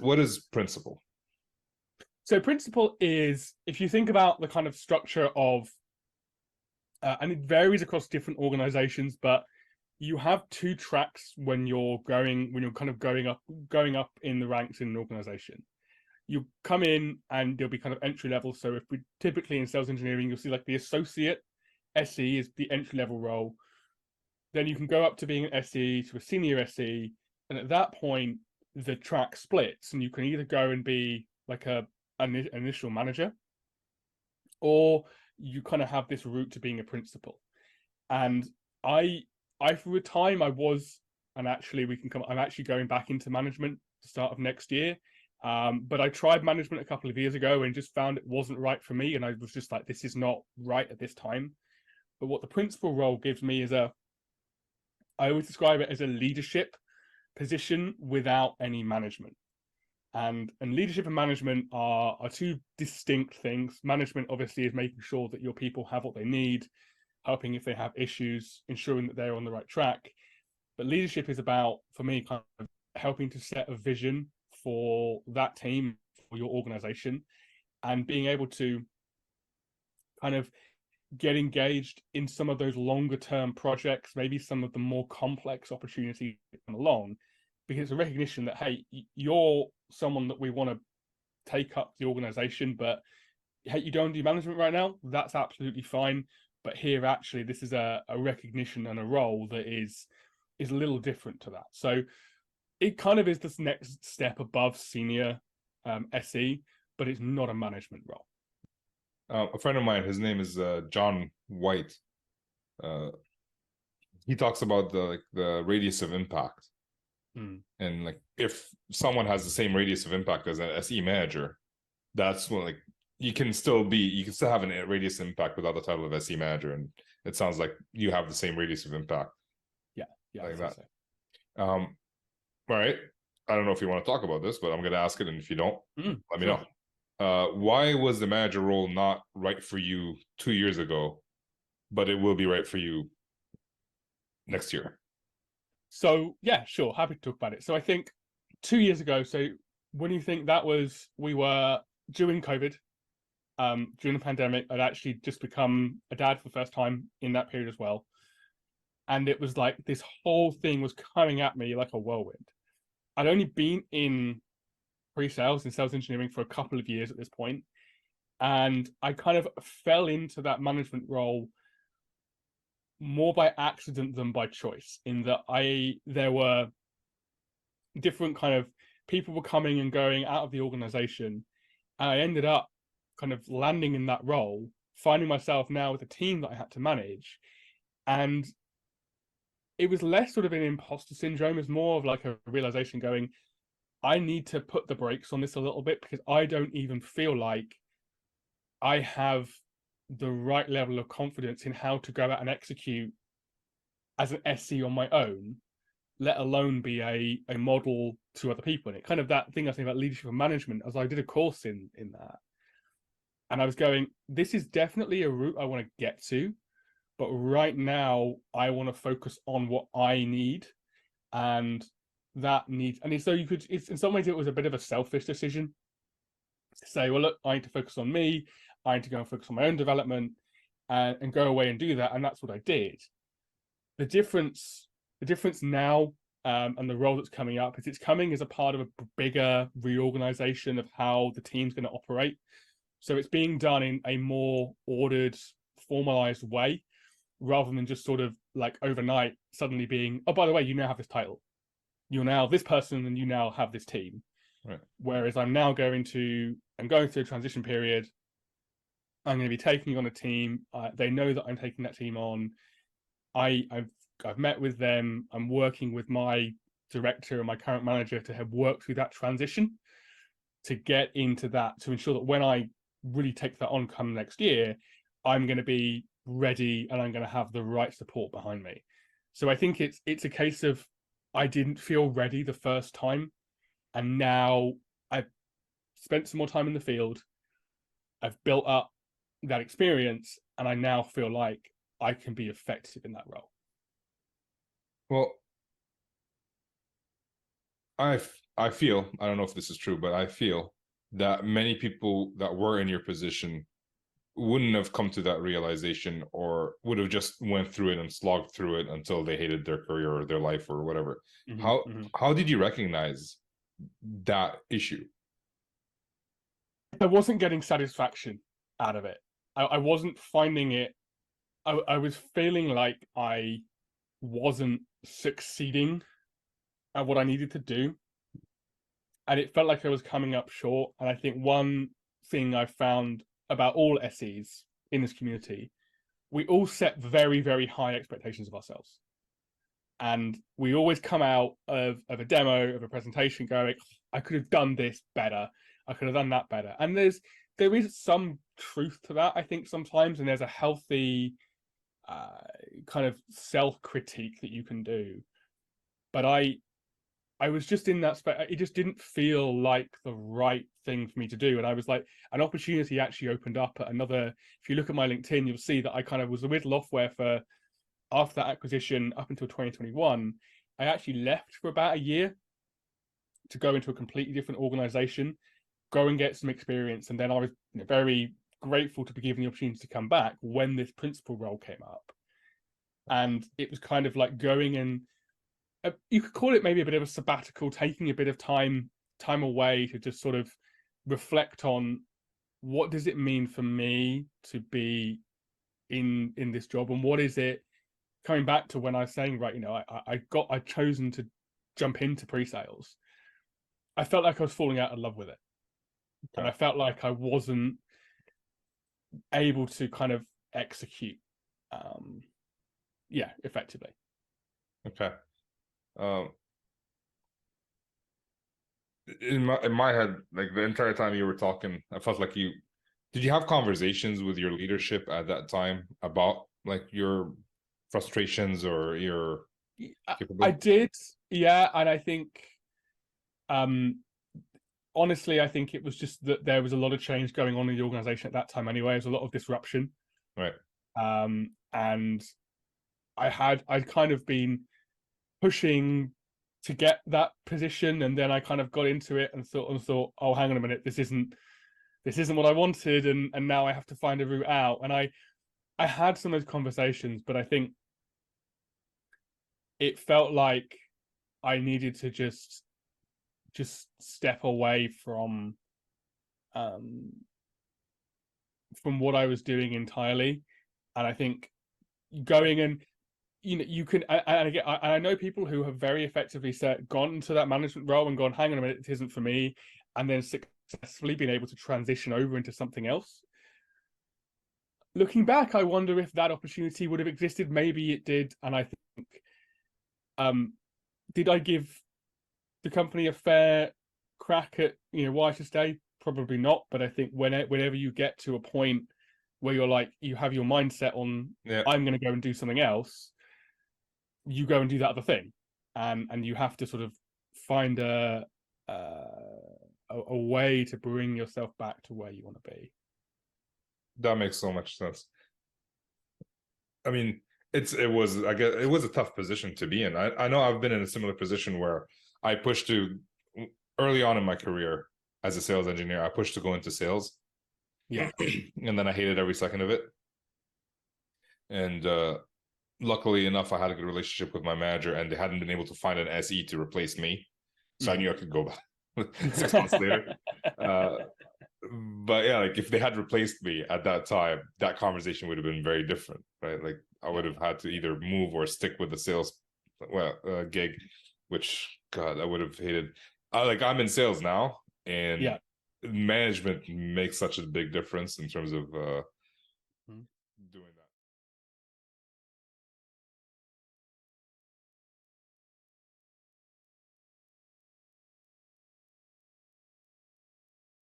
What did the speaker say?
What is principal? So principal is, if you think about the kind of structure of, and it varies across different organizations, but you have two tracks when you're kind of going up in the ranks in an organization. You come in and you'll be kind of entry level. So if we typically in sales engineering, you'll see like the associate SE is the entry level role. Then you can go up to being an SE to a senior SE, and at that point the track splits, and you can either go and be like an initial manager, or you kind of have this route to being a principal. And I for a time I was, and actually I'm actually going back into management at the start of next year. But I tried management a couple of years ago and just found it wasn't right for me, and I was just like, this is not right at this time. But what the principal role gives me is I always describe it as a leadership position without any management. And leadership and management are two distinct things. Management obviously is making sure that your people have what they need, helping if they have issues, ensuring that they're on the right track. But leadership is about, for me, kind of helping to set a vision for that team, for your organization, and being able to kind of get engaged in some of those longer term projects, maybe some of the more complex opportunities that come along, because it's a recognition that, hey, you're someone that we want to take up the organization, but hey, you don't do management right now, that's absolutely fine. But here, actually, this is a recognition and a role that is a little different to that. So it kind of is this next step above senior SE, but it's not a management role. A friend of mine, his name is John White. He talks about the radius of impact, and like if someone has the same radius of impact as an SE manager, that's when like you can still have a radius of impact without the title of SE manager, and it sounds like you have the same radius of impact. Yeah, like that. So. All right. I don't know if you want to talk about this, but I'm going to ask it, and if you don't, let me know. Why was the manager role not right for you 2 years ago, but it will be right for you next year? So yeah, sure, happy to talk about it. So I think 2 years ago, so when you think that was, we were during COVID, during the pandemic. I'd actually just become a dad for the first time in that period as well. And it was like this whole thing was coming at me like a whirlwind. I'd only been in pre-sales and sales engineering for a couple of years at this point, and I kind of fell into that management role more by accident than by choice, in that there were different kind of people were coming and going out of the organization, and I ended up kind of landing in that role, finding myself now with a team that I had to manage. And it was less sort of an imposter syndrome, it's more of like a realization going, I need to put the brakes on this a little bit, because I don't even feel like I have the right level of confidence in how to go out and execute as an SE on my own, let alone be a model to other people. And it kind of, that thing I was saying about leadership and management, as I did a course in that, and I was going, this is definitely a route I want to get to, but right now I want to focus on what I need. And that needs, and so it's in some ways it was a bit of a selfish decision to say, well, look, I need to focus on me, I need to go and focus on my own development, and go away and do that. And that's what I did. The difference now, and the role that's coming up, is it's coming as a part of a bigger reorganization of how the team's going to operate. So it's being done in a more ordered, formalized way, rather than just sort of like overnight suddenly being, oh, by the way, you now have this title, you're now this person, and you now have this team. Right. Whereas I'm going through a transition period. I'm going to be taking on a team. They know that I'm taking that team on. I've met with them. I'm working with my director and my current manager to have worked through that transition, to get into that, to ensure that when I really take that on come next year, I'm going to be ready and I'm going to have the right support behind me. So I think it's a case of, I didn't feel ready the first time, and now I've spent some more time in the field, I've built up that experience, and I now feel like I can be effective in that role. Well, I feel, I don't know if this is true, but I feel that many people that were in your position wouldn't have come to that realization, or would have just went through it and slogged through it until they hated their career or their life or whatever. How did you recognize that issue? I wasn't getting satisfaction out of it. I wasn't finding it. I was feeling like I wasn't succeeding at what I needed to do. And it felt like I was coming up short. And I think one thing I found about all SEs in this community, we all set very, very high expectations of ourselves. And we always come out of a demo, of a presentation going, I could have done this better. I could have done that better. And there is some truth to that, I think, sometimes. And there's a healthy kind of self-critique that you can do. But I was just in that space. It just didn't feel like the right thing for me to do. And I was like, an opportunity actually opened up at another. If you look at my LinkedIn, you'll see that I kind of was with Loftware for, after that acquisition up until 2021. I actually left for about a year to go into a completely different organization, go and get some experience. And then I was very grateful to be given the opportunity to come back when this principal role came up. And it was kind of like going and, you could call it maybe a bit of a sabbatical, taking a bit of time away to just sort of reflect on what does it mean for me to be in this job, and what is it, coming back to when I was saying, right, I'd chosen to jump into pre-sales. I felt like I was falling out of love with it. Okay. And I felt like I wasn't able to kind of execute effectively. Okay. In my head, like the entire time you were talking, I felt like did you have conversations with your leadership at that time about like your frustrations or your I did, yeah. And I think honestly, I think it was just that there was a lot of change going on in the organization at that time anyway. There was a lot of disruption, right? And I'd kind of been pushing to get that position, and then I kind of got into it and thought, oh, hang on a minute, this isn't what I wanted, and now I have to find a route out. And I had some of those conversations, but I think it felt like I needed to just step away from what I was doing entirely. And I think going and you can, and again, I know people who have very effectively gone into that management role and gone, hang on a minute, it isn't for me, and then successfully been able to transition over into something else. Looking back, I wonder if that opportunity would have existed. Maybe it did, and I think, did I give the company a fair crack at why I should stay? Probably not. But I think whenever you get to a point where you're like, you have your mindset on, I'm going to go and do something else, you go and do that other thing, and you have to sort of find a way to bring yourself back to where you want to be. That makes so much sense. I mean, it was a tough position to be in. I know I've been in a similar position where I pushed to, early on in my career as a sales engineer, I pushed to go into sales. Yeah. And then I hated every second of it. And luckily enough, I had a good relationship with my manager, and they hadn't been able to find an SE to replace me. So I knew I could go back 6 months later. But yeah, like if they had replaced me at that time, that conversation would have been very different, right? Like I would have had to either move or stick with the sales gig, which God, I would have hated. I'm in sales now, and management makes such a big difference in terms of doing that.